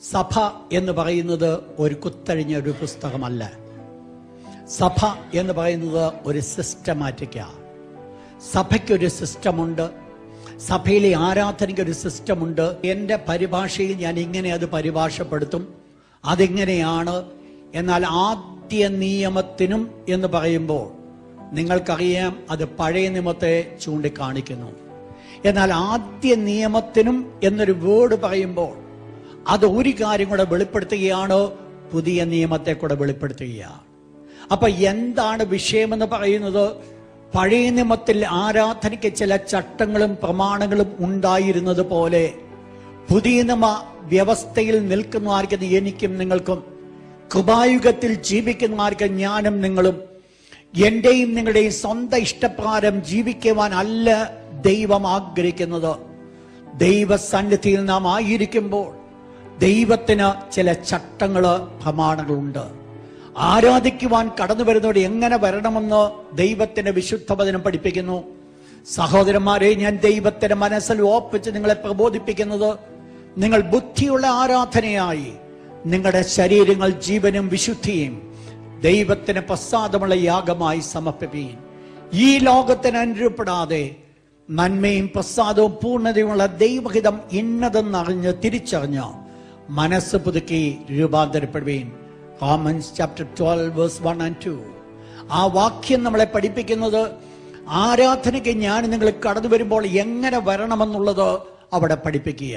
സഭ എന്ന് പറയുന്നത് ഒരു കുത്തഴിഞ്ഞ ഒരു പുസ്തകമല്ല. സഭ എന്ന് പറയുന്നത് ഒരു സിസ്റ്റമാറ്റിക്കാണ്. സഭയ്ക്കൊരു സിസ്റ്റമുണ്ട്, സഭയിലെ ആരാധനയ്ക്കൊരു സിസ്റ്റമുണ്ട്. എൻ്റെ പരിഭാഷയിൽ ഞാൻ ഇങ്ങനെ അത് പരിഭാഷപ്പെടുത്തും, അതിങ്ങനെയാണ്. എന്നാൽ ആദ്യ നിയമത്തിനും എന്ന് പറയുമ്പോൾ നിങ്ങൾക്കറിയാം, അത് പഴയ നിയമത്തെ ചൂണ്ടിക്കാണിക്കുന്നു. എന്നാൽ ആദ്യ നിയമത്തിനും എന്നൊരു വേർഡ് പറയുമ്പോൾ അത് ഒരു കാര്യം കൂടെ വെളിപ്പെടുത്തുകയാണ്, പുതിയ നിയമത്തെ കൂടെ വെളിപ്പെടുത്തുകയാണ്. അപ്പൊ എന്താണ് വിഷയമെന്ന് പറയുന്നത്? പഴയ നിയമത്തിൽ ആരാധനയ്ക്ക് ചില ചട്ടങ്ങളും പ്രമാണങ്ങളും ഉണ്ടായിരുന്നത് പോലെ പുതിയ നിയമ വ്യവസ്ഥയിൽ നിൽക്കുന്നവർക്കും എനിക്കും നിങ്ങൾക്കും, കൃപായുഗത്തിൽ ജീവിക്കുന്നവർക്കും ഞാനും നിങ്ങളും, എന്റെയും നിങ്ങളുടെയും സ്വന്തം ഇഷ്ടപ്രകാരം ജീവിക്കുവാൻ അല്ല ദൈവം ആഗ്രഹിക്കുന്നത്. ദൈവസന്നിധിയിൽ നാം ആയിരിക്കുമ്പോൾ ദൈവത്തിന് ചില ചട്ടങ്ങള് പ്രമാണങ്ങളുണ്ട്. ആരാധിക്കുവാൻ കടന്നു വരുന്നവർ എങ്ങനെ വരണമെന്ന് ദൈവത്തിന്റെ വിശുദ്ധ വചനം പഠിപ്പിക്കുന്നു. സഹോദരന്മാരെ, ഞാൻ ദൈവത്തിന്റെ മനസ്സിൽ ഓർപ്പിച്ച് നിങ്ങളെ പ്രബോധിപ്പിക്കുന്നത്, നിങ്ങൾ ബുദ്ധിയുള്ള ആരാധനയായി നിങ്ങളുടെ ശരീരങ്ങൾ ജീവനും വിശുദ്ധിയും ദൈവത്തിന് പ്രസാദമുള്ള യാഗമായി സമർപ്പിപ്പീൻ. ഈ ലോകത്തിന് അനുരൂപപ്പെടാതെ നന്മയും പ്രസാദവും പൂർണ്ണതയുമുള്ള ദൈവഹിതം ഇന്നതെന്നറിഞ്ഞ് തിരിച്ചറിഞ്ഞ് മനസ്സ് പുതുക്കി രൂപാന്തരപ്പെടുവീൻ. Romans chapter 12 verse 1 and 2. ആ വാക്യം നമ്മളെ പഠിപ്പിക്കുന്നത് ആരാധനയ്ക്ക് ഞാൻ നിങ്ങൾ കടന്നു വരുമ്പോൾ എങ്ങനെ വരണമെന്നുള്ളത് അവിടെ പഠിപ്പിക്കുക.